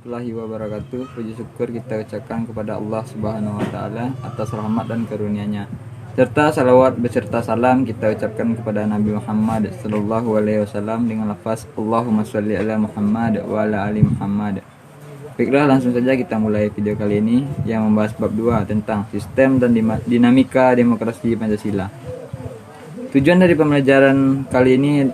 warahmatullahi wabarakatuh. Puji syukur kita ucapkan kepada Allah Subhanahu wa taala atas rahmat dan karunia-Nya. Serta salawat beserta salam kita ucapkan kepada Nabi Muhammad sallallahu alaihi wasallam dengan lafaz Allahumma shalli ala Muhammad wa ala ali Muhammad. Baiklah, langsung saja kita mulai video kali ini yang membahas bab 2 tentang sistem dan dinamika demokrasi Pancasila. Tujuan dari pembelajaran kali ini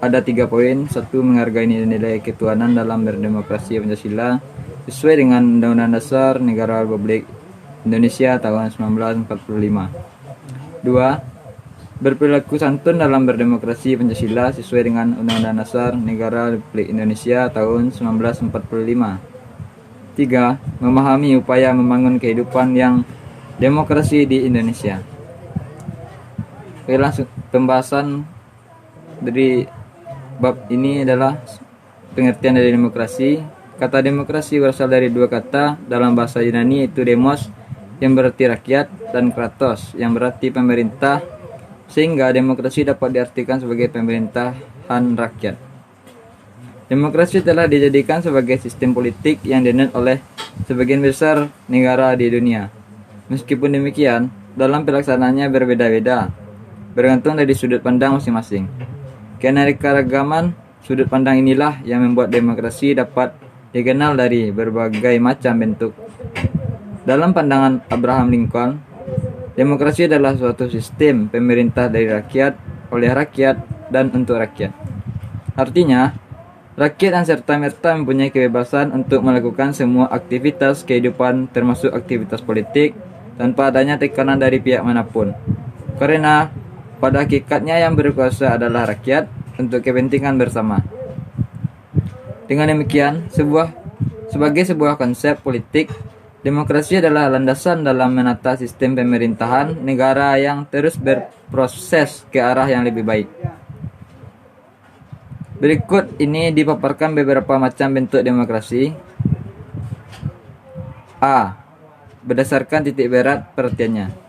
ada 3 poin. 1. Menghargai nilai ketuhanan dalam berdemokrasi Pancasila sesuai dengan Undang-Undang Dasar Negara Republik Indonesia tahun 1945. 2. Berperilaku santun dalam berdemokrasi Pancasila sesuai dengan Undang-Undang Dasar Negara Republik Indonesia tahun 1945. 3. Memahami upaya membangun kehidupan yang demokrasi di Indonesia. Oke, langsung pembahasan dari bab ini adalah pengertian dari demokrasi. Kata demokrasi berasal dari 2 kata dalam bahasa Yunani, yaitu demos yang berarti rakyat dan kratos yang berarti pemerintah, sehingga demokrasi dapat diartikan sebagai pemerintahan rakyat. Demokrasi telah dijadikan sebagai sistem politik yang dianut oleh sebagian besar negara di dunia. Meskipun demikian, dalam pelaksanaannya berbeda-beda, bergantung dari sudut pandang masing-masing. Keanekaragaman sudut pandang inilah yang membuat demokrasi dapat dikenal dari berbagai macam bentuk. Dalam pandangan Abraham Lincoln, demokrasi adalah suatu sistem pemerintah dari rakyat, oleh rakyat, dan untuk rakyat. Artinya, rakyat dan serta-merta mempunyai kebebasan untuk melakukan semua aktivitas kehidupan termasuk aktivitas politik tanpa adanya tekanan dari pihak manapun. Karena pada hakikatnya yang berkuasa adalah rakyat untuk kepentingan bersama. Dengan demikian, sebagai sebuah konsep politik, demokrasi adalah landasan dalam menata sistem pemerintahan negara yang terus berproses ke arah yang lebih baik. Berikut ini dipaparkan beberapa macam bentuk demokrasi. A. Berdasarkan titik berat perhatiannya.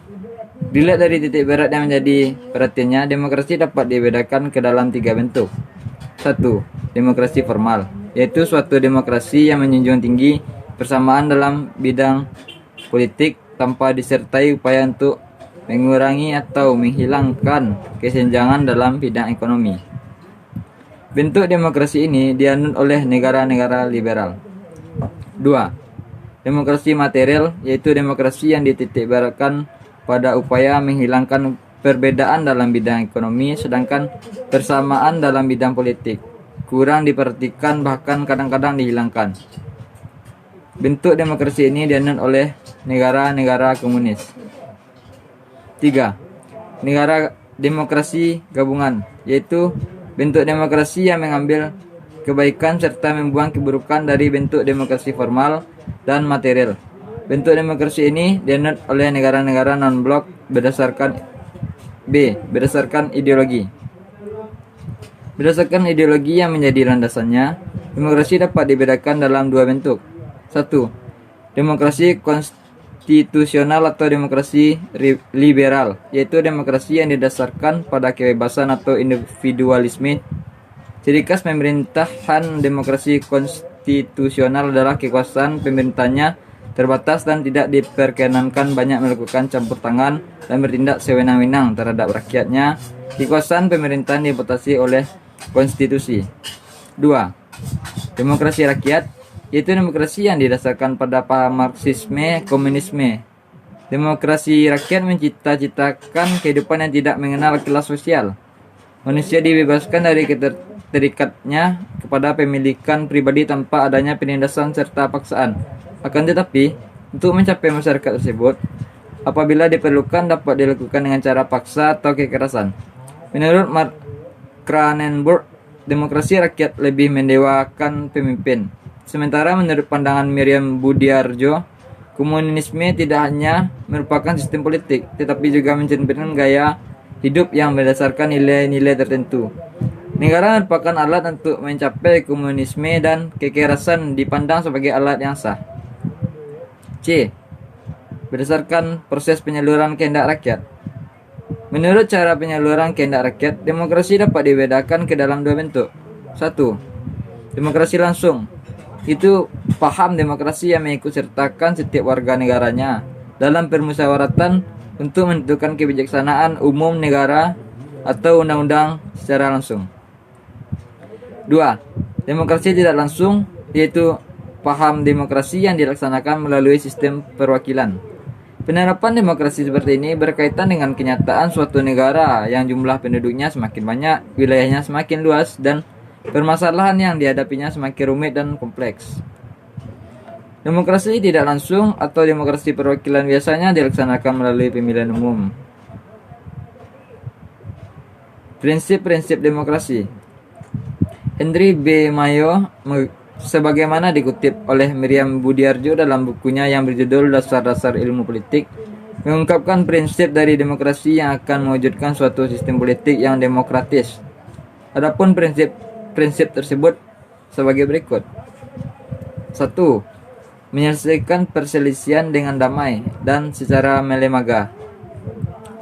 Dilihat dari titik berat yang menjadi perhatiannya, demokrasi dapat dibedakan ke dalam 3 bentuk. 1. Demokrasi formal, yaitu suatu demokrasi yang menjunjung tinggi persamaan dalam bidang politik tanpa disertai upaya untuk mengurangi atau menghilangkan kesenjangan dalam bidang ekonomi. Bentuk demokrasi ini dianut oleh negara-negara liberal. 2. Demokrasi material, yaitu demokrasi yang dititikberatkan pada upaya menghilangkan perbedaan dalam bidang ekonomi, sedangkan persamaan dalam bidang politik kurang diperhatikan, bahkan kadang-kadang dihilangkan. Bentuk demokrasi ini dianut oleh negara-negara komunis. 3. Negara demokrasi gabungan, yaitu bentuk demokrasi yang mengambil kebaikan serta membuang keburukan dari bentuk demokrasi formal dan material. Bentuk demokrasi ini dianut oleh negara-negara non-blok berdasarkan ideologi. Berdasarkan ideologi yang menjadi landasannya, demokrasi dapat dibedakan dalam 2 bentuk. 1. Demokrasi konstitusional atau demokrasi liberal, yaitu demokrasi yang didasarkan pada kebebasan atau individualisme. Ciri khas pemerintahan demokrasi konstitusional adalah kekuasaan pemerintahnya terbatas dan tidak diperkenankan banyak melakukan campur tangan dan bertindak sewenang-wenang terhadap rakyatnya. Kekuasaan pemerintahan dibatasi oleh konstitusi. 2. Demokrasi rakyat, yaitu demokrasi yang didasarkan pada paham Marxisme komunisme. Demokrasi rakyat mencita-citakan kehidupan yang tidak mengenal kelas sosial. Manusia dibebaskan dari keterikatnya kepada pemilikan pribadi tanpa adanya penindasan serta paksaan. Akan tetapi, untuk mencapai masyarakat tersebut, apabila diperlukan dapat dilakukan dengan cara paksa atau kekerasan. Menurut Mark Cranenburg, demokrasi rakyat lebih mendewakan pemimpin. Sementara menurut pandangan Miriam Budiarjo, komunisme tidak hanya merupakan sistem politik, tetapi juga mencerminkan gaya hidup yang berdasarkan nilai-nilai tertentu. Negara merupakan alat untuk mencapai komunisme dan kekerasan dipandang sebagai alat yang sah. C. Berdasarkan proses penyaluran kehendak rakyat. Menurut cara penyaluran kehendak rakyat, demokrasi dapat dibedakan ke dalam 2 bentuk. 1. Demokrasi langsung, itu paham demokrasi yang mengikut sertakan setiap warga negaranya dalam permusyawaratan untuk menentukan kebijaksanaan umum negara atau undang-undang secara langsung. 2. Demokrasi tidak langsung, yaitu paham demokrasi yang dilaksanakan melalui sistem perwakilan. Penerapan demokrasi seperti ini berkaitan dengan kenyataan suatu negara yang jumlah penduduknya semakin banyak, wilayahnya semakin luas, dan permasalahan yang dihadapinya semakin rumit dan kompleks. Demokrasi tidak langsung atau demokrasi perwakilan biasanya dilaksanakan melalui pemilihan umum. Prinsip-prinsip demokrasi. Henry B. Mayo, sebagaimana dikutip oleh Miriam Budiarjo dalam bukunya yang berjudul Dasar-Dasar Ilmu Politik, mengungkapkan prinsip dari demokrasi yang akan mewujudkan suatu sistem politik yang demokratis. Adapun prinsip tersebut sebagai berikut. 1. Menyelesaikan perselisihan dengan damai dan secara melemaga.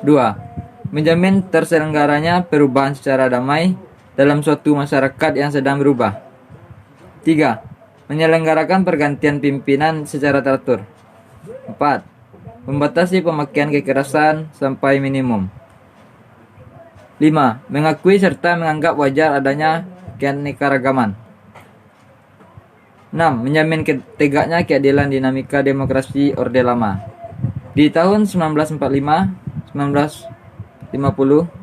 2. Menjamin terselenggaranya perubahan secara damai dalam suatu masyarakat yang sedang berubah. 3. Menyelenggarakan pergantian pimpinan secara teratur. 4. Membatasi pemakaian kekerasan sampai minimum. 5. Mengakui serta menganggap wajar adanya keanekaragaman. 6. Menjamin tegaknya keadilan dinamika demokrasi Orde Lama. Di tahun 1945-1950,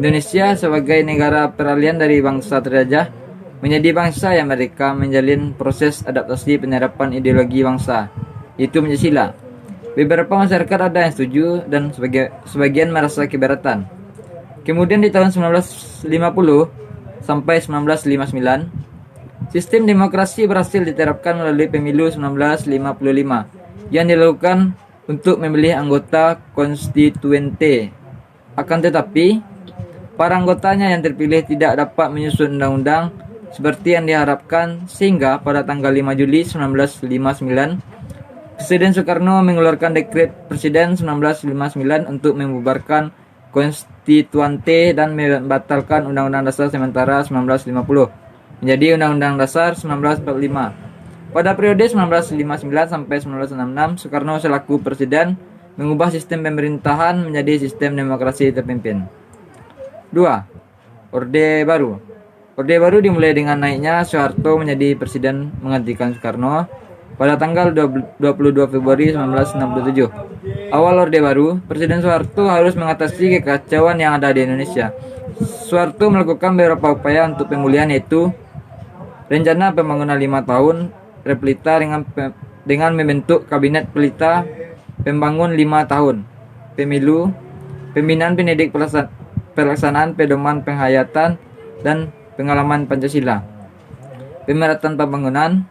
Indonesia sebagai negara peralihan dari bangsa terjajah menjadi bangsa yang merdeka menjalin proses adaptasi penerapan ideologi bangsa, yaitu Pancasila. Beberapa masyarakat ada yang setuju dan sebagian merasa keberatan. Kemudian di tahun 1950 sampai 1959, sistem demokrasi berhasil diterapkan melalui pemilu 1955 yang dilakukan untuk memilih anggota konstituente. Akan tetapi, para anggotanya yang terpilih tidak dapat menyusun undang-undang seperti yang diharapkan, sehingga pada tanggal 5 Juli 1959, Presiden Soekarno mengeluarkan Dekret Presiden 1959 untuk membubarkan konstituante dan membatalkan Undang-Undang Dasar sementara 1950 menjadi Undang-Undang Dasar 1945. Pada periode 1959 sampai 1966, Soekarno selaku Presiden mengubah sistem pemerintahan menjadi sistem demokrasi terpimpin. 2. Orde Baru. Orde Baru dimulai dengan naiknya Soeharto menjadi presiden menggantikan Soekarno pada tanggal 22 Februari 1967. Awal Orde Baru, Presiden Soeharto harus mengatasi kekacauan yang ada di Indonesia. Soeharto melakukan beberapa upaya untuk pemulihan, yaitu rencana pembangunan 5 tahun Replita dengan membentuk Kabinet Pelita Pembangun 5 tahun, pemilu, pembinaan pendidik pelaksanaan pedoman penghayatan dan pengalaman Pancasila. Pemerataan pembangunan.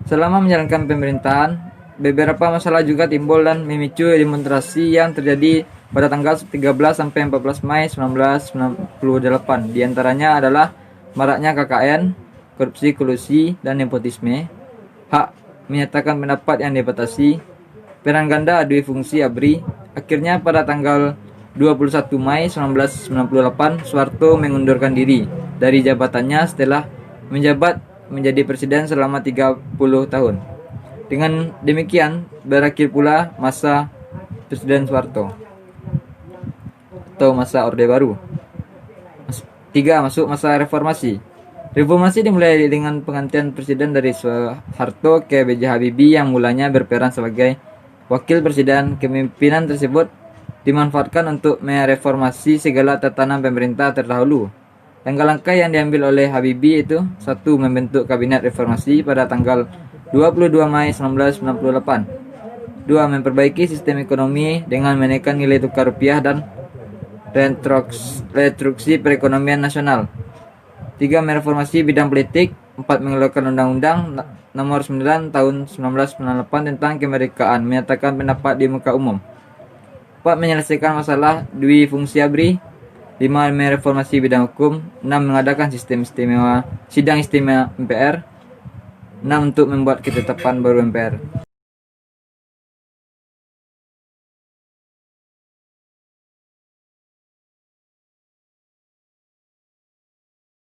Selama menjalankan pemerintahan, beberapa masalah juga timbul dan memicu demonstrasi yang terjadi pada tanggal 13 sampai 14 Mei 1998. Di antaranya adalah maraknya KKN, korupsi, kolusi, dan nepotisme, hak menyatakan pendapat yang dibatasi, peran ganda dui fungsi ABRI. Akhirnya pada tanggal 21 Mei 1998, Soeharto mengundurkan diri dari jabatannya setelah menjabat menjadi presiden selama 30 tahun. Dengan demikian, berakhir pula masa Presiden Soeharto atau masa Orde Baru. 3. Masuk masa reformasi. Reformasi dimulai dengan penggantian presiden dari Soeharto ke B.J. Habibie yang mulanya berperan sebagai wakil presiden. Kepemimpinan tersebut dimanfaatkan untuk mereformasi segala tatanan pemerintah terdahulu. Langkah-langkah yang diambil oleh Habibie itu: 1. Membentuk Kabinet Reformasi pada tanggal 22 Mei 1998. 2. Memperbaiki sistem ekonomi dengan menaikkan nilai tukar rupiah dan rekonstruksi perekonomian nasional. 3. Mereformasi bidang politik. 4. Mengeluarkan Undang-Undang Nomor 9 Tahun 1998 tentang kemerdekaan, menyatakan pendapat di muka umum. 4. Menyelesaikan masalah dui fungsi ABRI. 5. Mereformasi bidang hukum. 6. Mengadakan sidang istimewa MPR. 6. Untuk membuat ketetapan baru MPR.